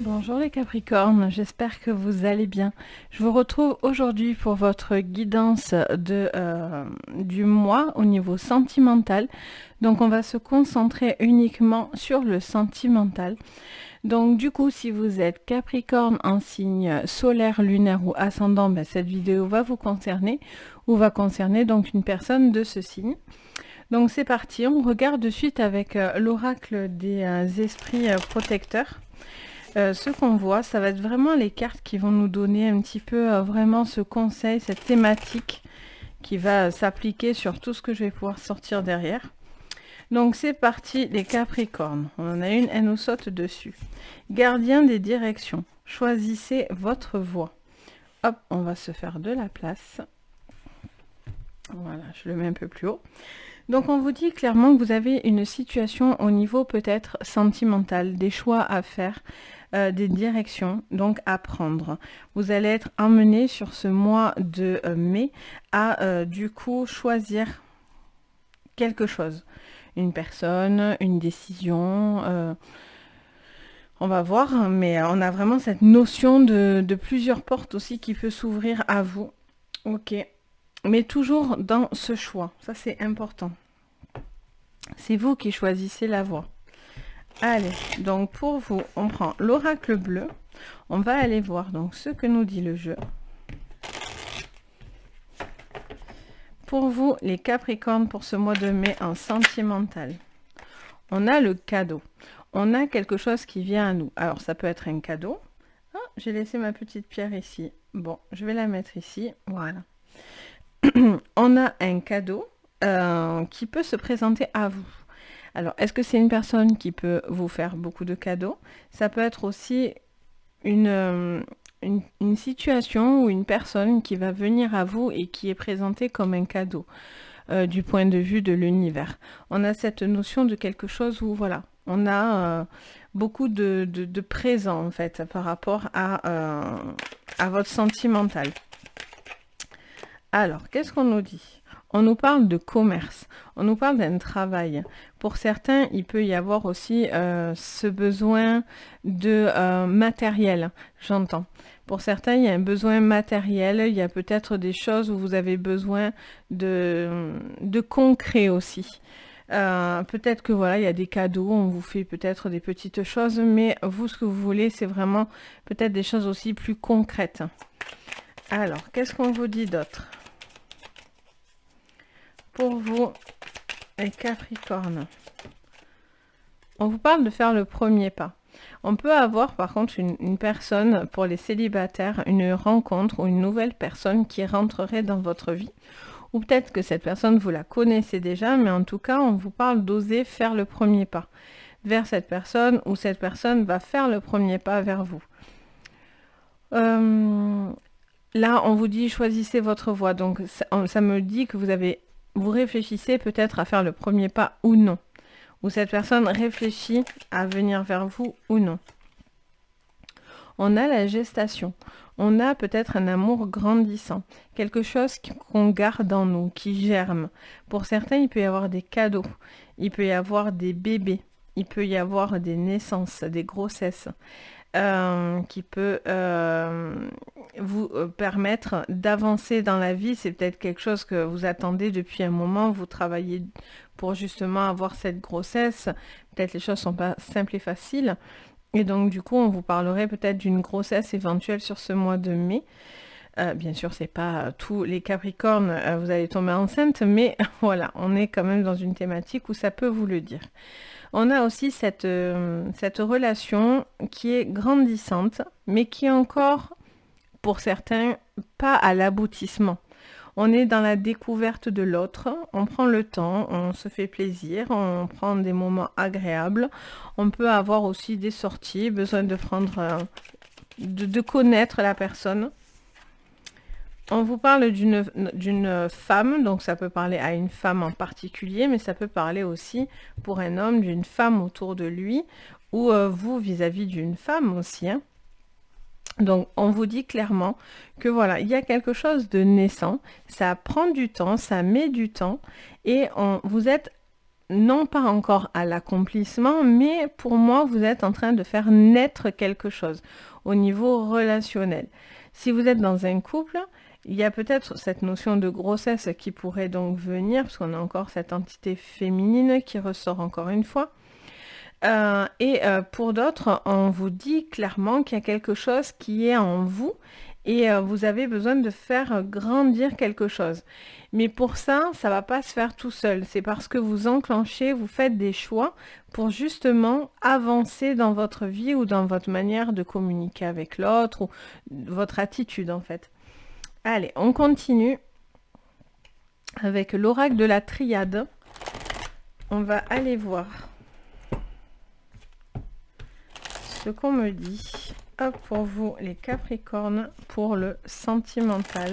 Bonjour les Capricornes, j'espère que vous allez bien. Je vous retrouve aujourd'hui pour votre guidance du mois au niveau sentimental. Donc on va se concentrer uniquement sur le sentimental. Donc du coup, si vous êtes Capricorne en signe solaire, lunaire ou ascendant, cette vidéo va vous concerner ou va concerner donc une personne de ce signe. Donc c'est parti, on regarde de suite avec l'oracle des esprits protecteurs. Ce qu'on voit, ça va être vraiment les cartes qui vont nous donner un petit peu vraiment ce conseil, cette thématique qui va s'appliquer sur tout ce que je vais pouvoir sortir derrière. Donc c'est parti les Capricornes. On en a une, elle nous saute dessus. Gardien des directions, choisissez votre voie. Hop, on va se faire de la place. Voilà, je le mets un peu plus haut. Donc on vous dit clairement que vous avez une situation au niveau peut-être sentimental, des choix à faire, des directions donc à prendre. Vous allez être emmené sur ce mois de mai à du coup choisir quelque chose. Une personne, une décision, on va voir, mais on a vraiment cette notion de plusieurs portes aussi qui peut s'ouvrir à vous. Ok, mais toujours dans ce choix, ça c'est important. C'est vous qui choisissez la voie. Allez, donc pour vous, on prend l'oracle bleu. On va aller voir donc ce que nous dit le jeu. Pour vous, les Capricornes, pour ce mois de mai en sentimental, on a le cadeau. On a quelque chose qui vient à nous. Alors, ça peut être un cadeau. Ah, j'ai laissé ma petite pierre ici. Bon, je vais la mettre ici. Voilà. On a un cadeau qui peut se présenter à vous. Alors, est-ce que c'est une personne qui peut vous faire beaucoup de cadeaux? Ça peut être aussi une situation ou une personne qui va venir à vous et qui est présentée comme un cadeau du point de vue de l'univers. On a cette notion de quelque chose où, voilà, on a beaucoup de présent, en fait, par rapport à votre sentimental. Alors, qu'est-ce qu'on nous dit? On nous parle de commerce, on nous parle d'un travail. Pour certains, il peut y avoir aussi ce besoin de matériel, j'entends. Pour certains, il y a un besoin matériel, il y a peut-être des choses où vous avez besoin de concret aussi. Peut-être que voilà, il y a des cadeaux, on vous fait peut-être des petites choses, mais vous, ce que vous voulez, c'est vraiment peut-être des choses aussi plus concrètes. Alors, qu'est-ce qu'on vous dit d'autre ? Pour vous, les Capricornes, on vous parle de faire le premier pas. On peut avoir par contre une personne, pour les célibataires, une rencontre ou une nouvelle personne qui rentrerait dans votre vie. Ou peut-être que cette personne, vous la connaissez déjà, mais en tout cas, on vous parle d'oser faire le premier pas vers cette personne, ou cette personne va faire le premier pas vers vous. Là, on vous dit choisissez votre voie. Donc, ça me dit que vous réfléchissez peut-être à faire le premier pas ou non. Ou cette personne réfléchit à venir vers vous ou non. On a la gestation. On a peut-être un amour grandissant. Quelque chose qu'on garde en nous, qui germe. Pour certains, il peut y avoir des cadeaux. Il peut y avoir des bébés. Il peut y avoir des naissances, des grossesses. Qui peut vous permettre d'avancer dans la vie. C'est peut-être quelque chose que vous attendez depuis un moment, vous travaillez pour justement avoir cette grossesse. Peut-être les choses ne sont pas simples et faciles. Et donc du coup, on vous parlerait peut-être d'une grossesse éventuelle sur ce mois de mai. Bien sûr, c'est pas tous les Capricornes, vous allez tomber enceinte, mais voilà, on est quand même dans une thématique où ça peut vous le dire. On a aussi cette relation qui est grandissante, mais qui est encore, pour certains, pas à l'aboutissement. On est dans la découverte de l'autre, on prend le temps, on se fait plaisir, on prend des moments agréables. On peut avoir aussi des sorties, besoin de prendre, de connaître la personne. On vous parle d'une femme, donc ça peut parler à une femme en particulier, mais ça peut parler aussi pour un homme d'une femme autour de lui, ou vous vis-à-vis d'une femme aussi. Hein. Donc on vous dit clairement que voilà, il y a quelque chose de naissant, ça prend du temps, ça met du temps, et vous êtes non pas encore à l'accomplissement, mais pour moi, vous êtes en train de faire naître quelque chose au niveau relationnel. Si vous êtes dans un couple, il y a peut-être cette notion de grossesse qui pourrait donc venir, parce qu'on a encore cette entité féminine qui ressort encore une fois. Pour d'autres, on vous dit clairement qu'il y a quelque chose qui est en vous et vous avez besoin de faire grandir quelque chose. Mais pour ça, ça va pas se faire tout seul. C'est parce que vous enclenchez, vous faites des choix pour justement avancer dans votre vie ou dans votre manière de communiquer avec l'autre ou votre attitude en fait. Allez, on continue avec l'oracle de la triade. On va aller voir ce qu'on me dit. Hop, pour vous, les Capricornes, pour le sentimental.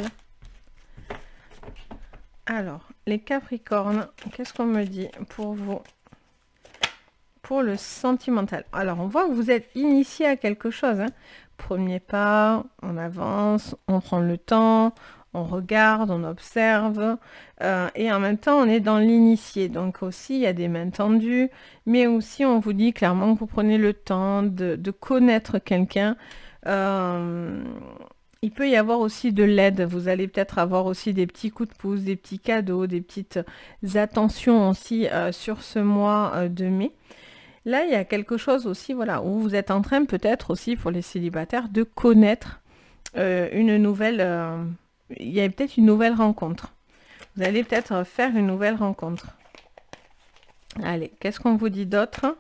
Alors, les Capricornes, qu'est-ce qu'on me dit pour vous? Pour le sentimental. Alors, on voit que vous êtes initié à quelque chose. Hein. Premier pas, on avance, on prend le temps, on regarde, on observe. Et en même temps, on est dans l'initié. Donc aussi, il y a des mains tendues. Mais aussi, on vous dit clairement que vous prenez le temps de connaître quelqu'un. Il peut y avoir aussi de l'aide. Vous allez peut-être avoir aussi des petits coups de pouce, des petits cadeaux, des petites attentions aussi sur ce mois de mai. Là, il y a quelque chose aussi, voilà, où vous êtes en train peut-être aussi pour les célibataires de connaître une nouvelle... il y a peut-être une nouvelle rencontre. Vous allez peut-être faire une nouvelle rencontre. Allez, qu'est-ce qu'on vous dit d'autre?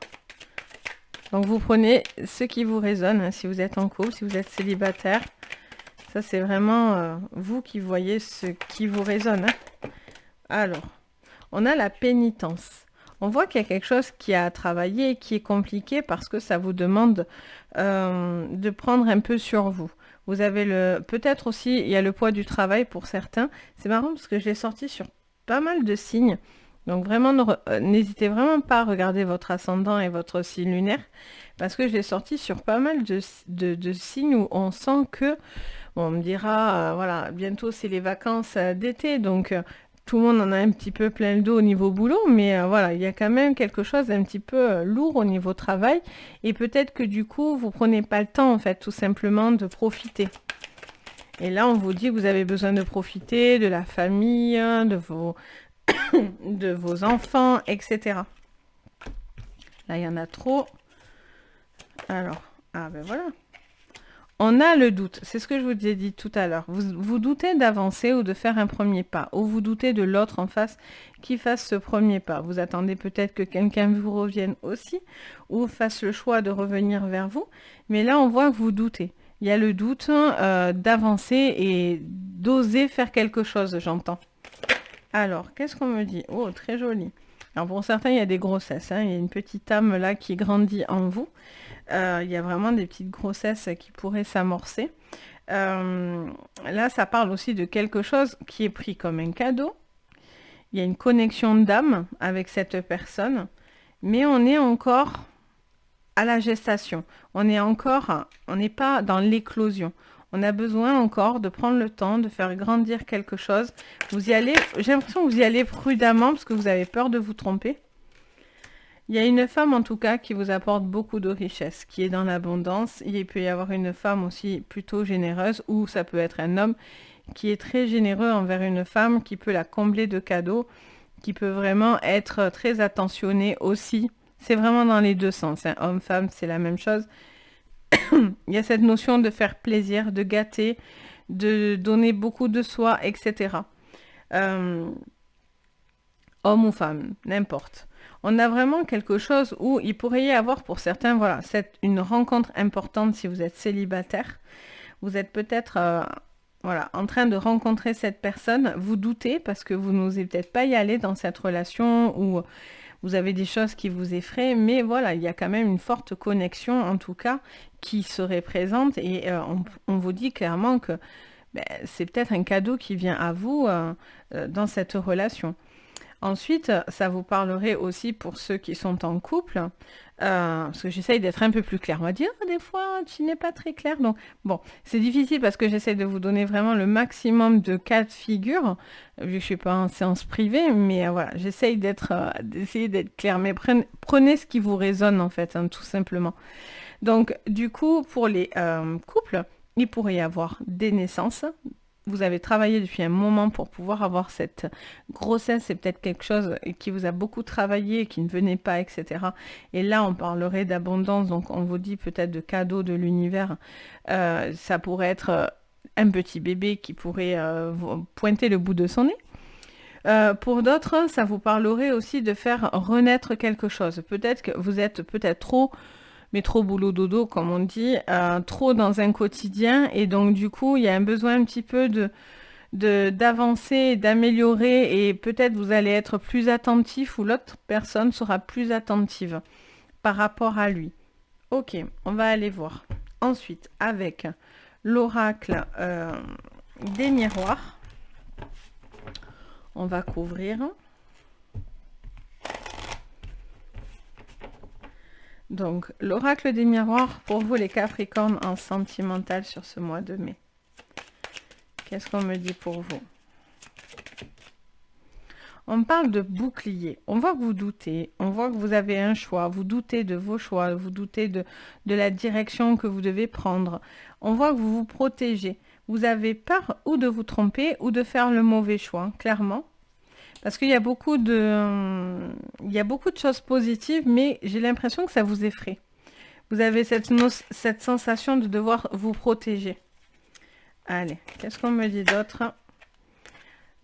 Donc, vous prenez ce qui vous résonne, hein, si vous êtes en couple, si vous êtes célibataire. Ça, c'est vraiment vous qui voyez ce qui vous résonne. Hein. Alors, on a la pénitence. On voit qu'il y a quelque chose qui a à travailler et qui est compliqué parce que ça vous demande de prendre un peu sur vous. Vous avez peut-être aussi, il y a le poids du travail pour certains. C'est marrant parce que je l'ai sorti sur pas mal de signes. Donc vraiment, n'hésitez vraiment pas à regarder votre ascendant et votre signe lunaire parce que je l'ai sorti sur pas mal de signes où on sent que, bon, on me dira, voilà, bientôt c'est les vacances d'été, donc tout le monde en a un petit peu plein le dos au niveau boulot, mais voilà, il y a quand même quelque chose d'un petit peu lourd au niveau travail. Et peut-être que du coup, vous prenez pas le temps, en fait, tout simplement de profiter. Et là, on vous dit que vous avez besoin de profiter de la famille, de vos enfants, etc. Là, il y en a trop. Alors, ah ben voilà. On a le doute, c'est ce que je vous ai dit tout à l'heure. Vous doutez d'avancer ou de faire un premier pas, ou vous doutez de l'autre en face qui fasse ce premier pas. Vous attendez peut-être que quelqu'un vous revienne aussi, ou fasse le choix de revenir vers vous, mais là on voit que vous doutez. Il y a le doute d'avancer et d'oser faire quelque chose, j'entends. Alors, qu'est-ce qu'on me dit? Oh, très joli. Alors pour certains, il y a des grossesses, hein. Il y a une petite âme là qui grandit en vous. Il y a vraiment des petites grossesses qui pourraient s'amorcer. Là, ça parle aussi de quelque chose qui est pris comme un cadeau. Il y a une connexion d'âme avec cette personne, mais on est encore à la gestation. On n'est pas dans l'éclosion. On a besoin encore de prendre le temps de faire grandir quelque chose. Vous y allez, j'ai l'impression que vous y allez prudemment parce que vous avez peur de vous tromper. Il y a une femme en tout cas qui vous apporte beaucoup de richesse, qui est dans l'abondance. Il peut y avoir une femme aussi plutôt généreuse ou ça peut être un homme qui est très généreux envers une femme, qui peut la combler de cadeaux, qui peut vraiment être très attentionné aussi. C'est vraiment dans les deux sens. Hein. Homme-femme, c'est la même chose. Il y a cette notion de faire plaisir, de gâter, de donner beaucoup de soi, etc. Homme ou femme, n'importe. On a vraiment quelque chose où il pourrait y avoir pour certains, voilà, une rencontre importante si vous êtes célibataire. Vous êtes peut-être voilà, en train de rencontrer cette personne. Vous doutez parce que vous n'osez peut-être pas y aller dans cette relation ou vous avez des choses qui vous effraient. Mais voilà, il y a quand même une forte connexion en tout cas qui serait présente. Et on vous dit clairement que c'est peut-être un cadeau qui vient à vous dans cette relation. Ensuite, ça vous parlerait aussi pour ceux qui sont en couple, parce que j'essaye d'être un peu plus claire. On va dire, des fois, tu n'es pas très clair. Donc, bon, c'est difficile parce que j'essaye de vous donner vraiment le maximum de cas de figure, vu que je ne suis pas en séance privée, mais voilà, j'essaye d'essayer d'être claire. Mais prenez ce qui vous résonne, en fait, hein, tout simplement. Donc, du coup, pour les couples, il pourrait y avoir des naissances. Vous avez travaillé depuis un moment pour pouvoir avoir cette grossesse, c'est peut-être quelque chose qui vous a beaucoup travaillé, qui ne venait pas, etc. Et là, on parlerait d'abondance, donc on vous dit peut-être de cadeaux de l'univers. Ça pourrait être un petit bébé qui pourrait pointer le bout de son nez. Pour d'autres, ça vous parlerait aussi de faire renaître quelque chose. Peut-être que vous êtes peut-être trop boulot dodo, comme on dit, trop dans un quotidien, et donc du coup, il y a un besoin un petit peu d'avancer, d'améliorer, et peut-être vous allez être plus attentif, ou l'autre personne sera plus attentive par rapport à lui. Ok, on va aller voir. Ensuite, avec l'oracle des miroirs, on va couvrir. Donc, l'oracle des miroirs, pour vous les Capricornes en sentimental sur ce mois de mai. Qu'est-ce qu'on me dit pour vous? On parle de bouclier. On voit que vous doutez. On voit que vous avez un choix. Vous doutez de vos choix. Vous doutez de la direction que vous devez prendre. On voit que vous vous protégez. Vous avez peur ou de vous tromper ou de faire le mauvais choix, clairement. Parce qu'il y a beaucoup de choses positives, mais j'ai l'impression que ça vous effraie. Vous avez cette sensation de devoir vous protéger. Allez, qu'est-ce qu'on me dit d'autre?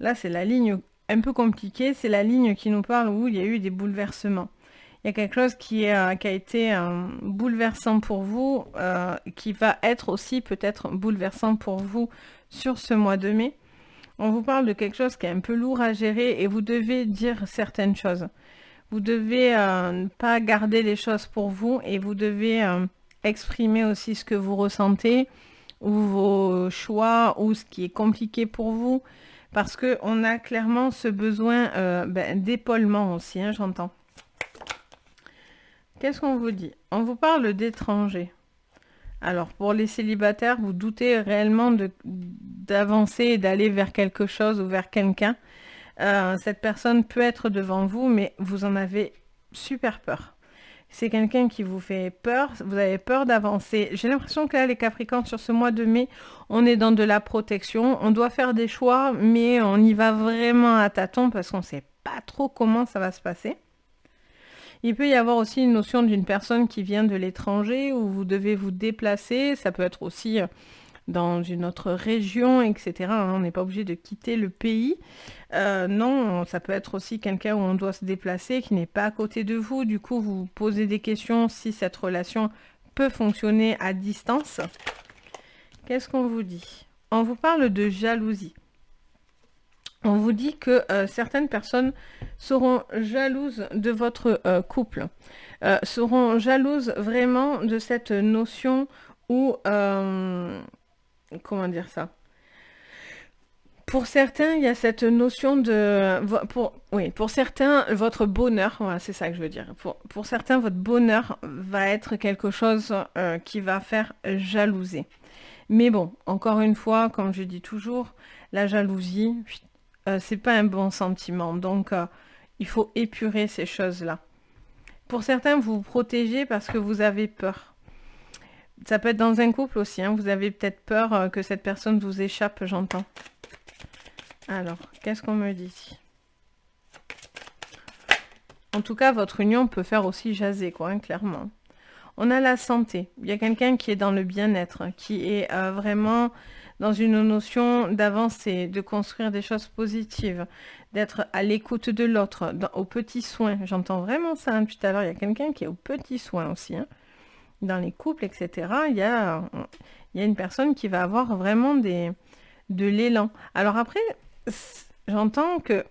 Là, c'est la ligne un peu compliquée. C'est la ligne qui nous parle où il y a eu des bouleversements. Il y a quelque chose qui a été bouleversant pour vous, qui va être aussi peut-être bouleversant pour vous sur ce mois de mai. On vous parle de quelque chose qui est un peu lourd à gérer et vous devez dire certaines choses. Vous devez ne pas garder les choses pour vous et vous devez exprimer aussi ce que vous ressentez ou vos choix ou ce qui est compliqué pour vous parce qu'on a clairement ce besoin d'épaulement aussi, hein, j'entends. Qu'est-ce qu'on vous dit? On vous parle d'étrangers. Alors, pour les célibataires, vous doutez réellement d'avancer et d'aller vers quelque chose ou vers quelqu'un. Cette personne peut être devant vous, mais vous en avez super peur. C'est quelqu'un qui vous fait peur, vous avez peur d'avancer. J'ai l'impression que là, les Capricornes, sur ce mois de mai, on est dans de la protection. On doit faire des choix, mais on y va vraiment à tâtons parce qu'on ne sait pas trop comment ça va se passer. Il peut y avoir aussi une notion d'une personne qui vient de l'étranger où vous devez vous déplacer. Ça peut être aussi dans une autre région, etc. On n'est pas obligé de quitter le pays. Non, ça peut être aussi quelqu'un où on doit se déplacer, qui n'est pas à côté de vous. Du coup, vous vous posez des questions si cette relation peut fonctionner à distance. Qu'est-ce qu'on vous dit? On vous parle de jalousie. On vous dit que certaines personnes seront jalouses de votre couple, seront jalouses vraiment de cette notion où, comment dire ça? Pour certains, il y a cette notion de... pour certains, votre bonheur, voilà, c'est ça que je veux dire. Pour certains, votre bonheur va être quelque chose qui va faire jalouser. Mais bon, encore une fois, comme je dis toujours, la jalousie... c'est pas un bon sentiment, donc il faut épurer ces choses-là. Pour certains, vous vous protégez parce que vous avez peur. Ça peut être dans un couple aussi, hein, vous avez peut-être peur que cette personne vous échappe, j'entends. Alors, qu'est-ce qu'on me dit? En tout cas, votre union peut faire aussi jaser, quoi, hein, clairement. On a la santé. Il y a quelqu'un qui est dans le bien-être, qui est vraiment... dans une notion d'avancer, de construire des choses positives, d'être à l'écoute de l'autre, aux petits soins. J'entends vraiment ça, hein. Tout à l'heure, il y a quelqu'un qui est aux petits soins aussi. Hein. Dans les couples, etc., il y a une personne qui va avoir vraiment de l'élan. Alors après, j'entends que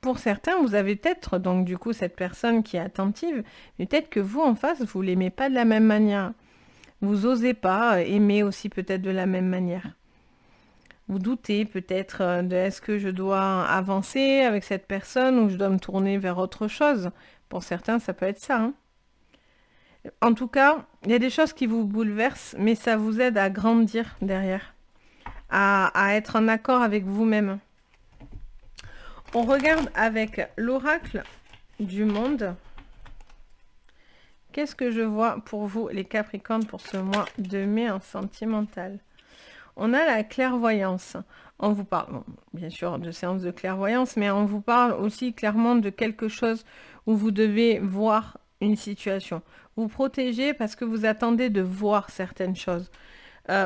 pour certains, vous avez peut-être, donc du coup, cette personne qui est attentive, mais peut-être que vous, en face, vous ne l'aimez pas de la même manière. Vous n'osez pas aimer aussi peut-être de la même manière. Vous doutez peut-être de est-ce que je dois avancer avec cette personne ou je dois me tourner vers autre chose. Pour certains, ça peut être ça, hein. En tout cas, il y a des choses qui vous bouleversent, mais ça vous aide à grandir derrière, à être en accord avec vous-même. On regarde avec l'oracle du monde. Qu'est-ce que je vois pour vous, les Capricornes, pour ce mois de mai en sentimental? On a la clairvoyance. On vous parle, bon, bien sûr, de séances de clairvoyance, mais on vous parle aussi clairement de quelque chose où vous devez voir une situation. Vous protégez parce que vous attendez de voir certaines choses.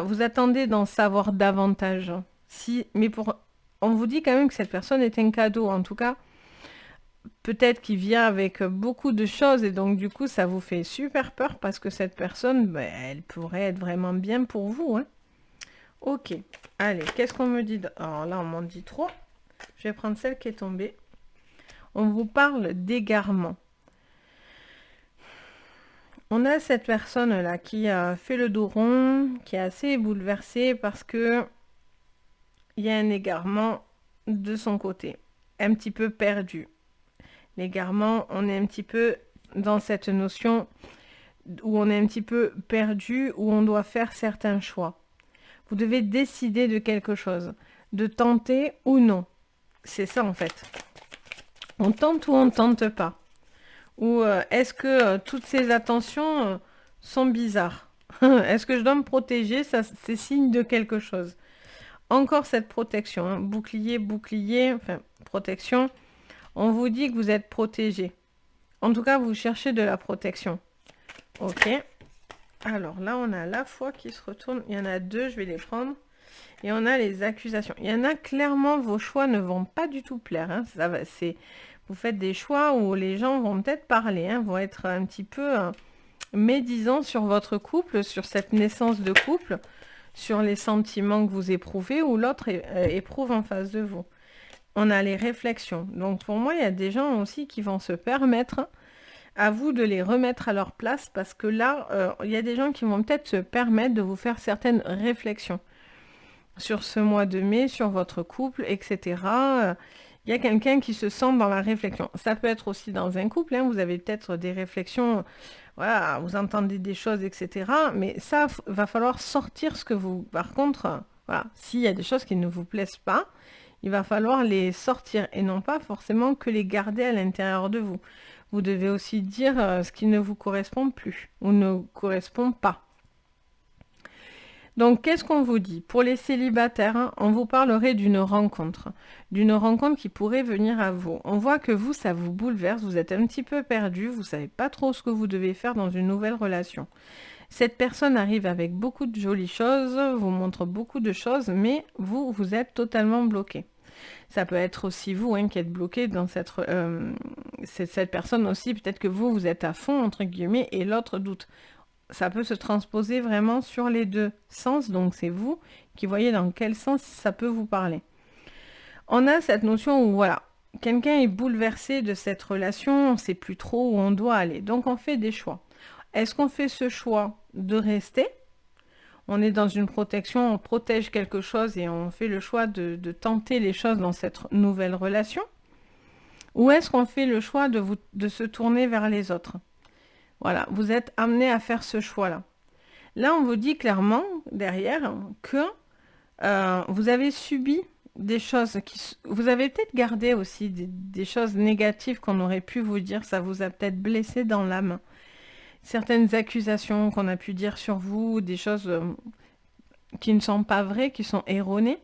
Vous attendez d'en savoir davantage. On vous dit quand même que cette personne est un cadeau. En tout cas, peut-être qu'il vient avec beaucoup de choses et donc du coup, ça vous fait super peur parce que cette personne, ben, elle pourrait être vraiment bien pour vous, hein. Ok, allez, qu'est-ce qu'on me dit? Alors là, on m'en dit trop. Je vais prendre celle qui est tombée. On vous parle d'égarement. On a cette personne-là qui a fait le dos rond, qui est assez bouleversée parce que il y a un égarement de son côté, un petit peu perdu. L'égarement, on est un petit peu dans cette notion où on est un petit peu perdu, où on doit faire certains choix. Vous devez décider de quelque chose, de tenter ou non. C'est ça en fait. On tente ou on ne tente pas. Ou est-ce que toutes ces attentions sont bizarres? Est-ce que je dois me protéger? Ça, c'est signe de quelque chose. Encore cette protection, hein. Bouclier, bouclier, enfin, protection. On vous dit que vous êtes protégé. En tout cas, vous cherchez de la protection. Ok. Alors là, on a la foi qui se retourne. Il y en a deux, je vais les prendre. Et on a les accusations. Il y en a clairement, vos choix ne vont pas du tout plaire, hein. Ça va, vous faites des choix où les gens vont peut-être parler, hein, vont être un petit peu médisants sur votre couple, sur cette naissance de couple, sur les sentiments que vous éprouvez ou l'autre éprouve en face de vous. On a les réflexions. Donc pour moi, il y a des gens aussi qui vont se permettre, à vous de les remettre à leur place, parce que là, il y a des gens qui vont peut-être se permettre de vous faire certaines réflexions sur ce mois de mai, sur votre couple, etc. Il y a quelqu'un qui se sent dans la réflexion. Ça peut être aussi dans un couple, hein, vous avez peut-être des réflexions, voilà, vous entendez des choses, etc. Mais ça, va falloir sortir ce que vous... Par contre, voilà, s'il y a des choses qui ne vous plaisent pas, il va falloir les sortir et non pas forcément que les garder à l'intérieur de vous. Vous devez aussi dire ce qui ne vous correspond plus ou ne correspond pas. Donc, qu'est-ce qu'on vous dit? Pour les célibataires, hein, on vous parlerait d'une rencontre qui pourrait venir à vous. On voit que vous, ça vous bouleverse, vous êtes un petit peu perdu, vous savez pas trop ce que vous devez faire dans une nouvelle relation. Cette personne arrive avec beaucoup de jolies choses, vous montre beaucoup de choses, mais vous êtes totalement bloqué. Ça peut être aussi vous, hein, qui êtes bloqué dans cette personne aussi, peut-être que vous êtes à fond, entre guillemets, et l'autre doute. Ça peut se transposer vraiment sur les deux sens, donc c'est vous qui voyez dans quel sens ça peut vous parler. On a cette notion où, voilà, quelqu'un est bouleversé de cette relation, on ne sait plus trop où on doit aller, donc on fait des choix. Est-ce qu'on fait ce choix de rester? On est dans une protection, on protège quelque chose et on fait le choix de tenter les choses dans cette nouvelle relation? Ou est-ce qu'on fait le choix de se tourner vers les autres? Voilà, vous êtes amené à faire ce choix-là. Là, on vous dit clairement, derrière, que vous avez subi des choses vous avez peut-être gardé aussi des choses négatives qu'on aurait pu vous dire, ça vous a peut-être blessé dans l'âme. Certaines accusations qu'on a pu dire sur vous, des choses qui ne sont pas vraies, qui sont erronées.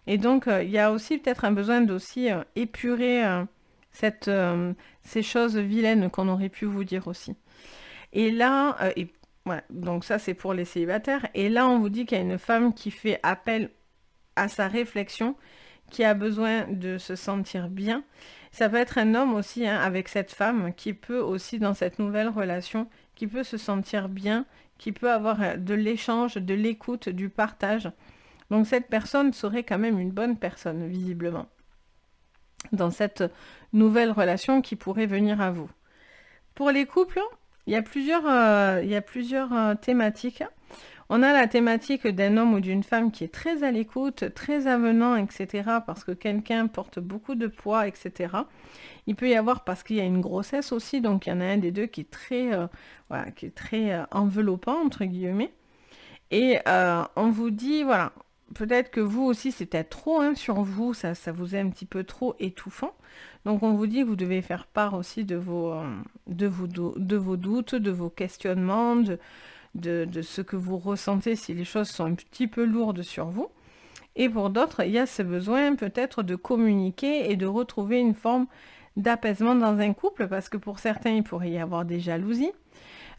Et donc, il y a aussi peut-être un besoin d'aussi épurer ces choses vilaines qu'on aurait pu vous dire aussi. Et là, voilà, donc ça c'est pour les célibataires. Et là, on vous dit qu'il y a une femme qui fait appel à sa réflexion, qui a besoin de se sentir bien. Ça peut être un homme aussi, hein, avec cette femme, qui peut aussi, dans cette nouvelle relation, qui peut se sentir bien, qui peut avoir de l'échange, de l'écoute, du partage. Donc cette personne serait quand même une bonne personne, visiblement, dans cette nouvelle relation qui pourrait venir à vous. Pour les couples, il y a plusieurs thématiques. On a la thématique d'un homme ou d'une femme qui est très à l'écoute, très avenant, etc. parce que quelqu'un porte beaucoup de poids, etc. Il peut y avoir parce qu'il y a une grossesse aussi, donc il y en a un des deux qui est très, voilà, qui est très enveloppant, entre guillemets. Et on vous dit, voilà, peut-être que vous aussi, c'est peut-être trop hein, sur vous, ça vous est un petit peu trop étouffant. Donc on vous dit que vous devez faire part aussi de vos doutes, de vos questionnements, de ce que vous ressentez si les choses sont un petit peu lourdes sur vous. Et pour d'autres, il y a ce besoin peut-être de communiquer et de retrouver une forme d'apaisement dans un couple, parce que pour certains, il pourrait y avoir des jalousies.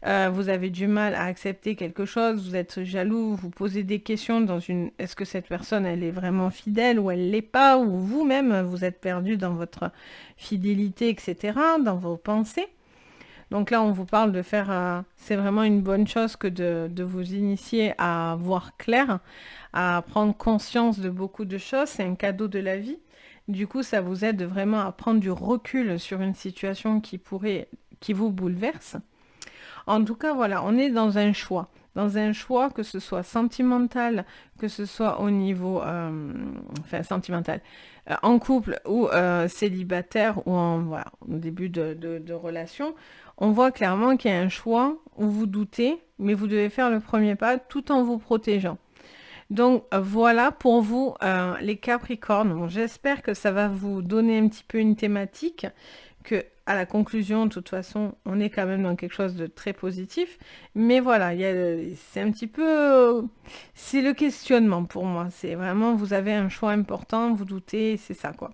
Vous avez du mal à accepter quelque chose, vous êtes jaloux, vous posez des questions dans une... Est-ce que cette personne, elle est vraiment fidèle ou elle l'est pas, ou vous-même, vous êtes perdu dans votre fidélité, etc., dans vos pensées. Donc là, on vous parle de faire... c'est vraiment une bonne chose que de vous initier à voir clair, à prendre conscience de beaucoup de choses. C'est un cadeau de la vie. Du coup, ça vous aide vraiment à prendre du recul sur une situation qui vous bouleverse. En tout cas, voilà, on est dans un choix. Dans un choix, que ce soit sentimental, que ce soit au niveau, enfin sentimental, en couple ou célibataire ou en voilà, au début de relation, on voit clairement qu'il y a un choix où vous doutez, mais vous devez faire le premier pas tout en vous protégeant. Donc voilà pour vous les Capricornes. Bon, j'espère que ça va vous donner un petit peu une thématique, que à la conclusion, de toute façon, on est quand même dans quelque chose de très positif. Mais voilà, c'est un petit peu... c'est le questionnement pour moi. C'est vraiment, vous avez un choix important, vous doutez, c'est ça quoi.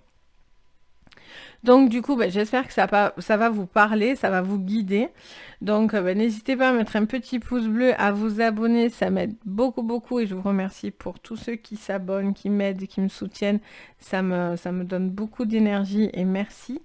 Donc du coup, j'espère que ça va vous parler, ça va vous guider. Donc n'hésitez pas à mettre un petit pouce bleu, à vous abonner, ça m'aide beaucoup beaucoup et je vous remercie pour tous ceux qui s'abonnent, qui m'aident, qui me soutiennent. Ça me donne beaucoup d'énergie et merci.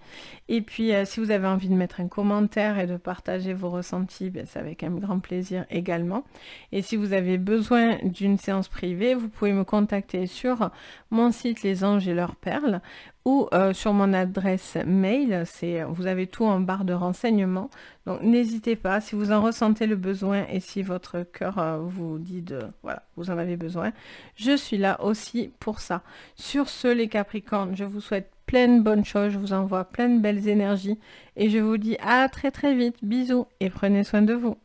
Et puis si vous avez envie de mettre un commentaire et de partager vos ressentis, c'est avec un grand plaisir également. Et si vous avez besoin d'une séance privée, vous pouvez me contacter sur mon site Les Anges et leurs perles ou sur mon adresse mail, vous avez tout en barre de renseignements. Donc n'hésitez pas, si vous en ressentez le besoin et si votre cœur vous dit voilà, vous en avez besoin, je suis là aussi pour ça. Sur ce, les Capricornes, je vous souhaite plein de bonnes choses, je vous envoie plein de belles énergies et je vous dis à très très vite. Bisous et prenez soin de vous.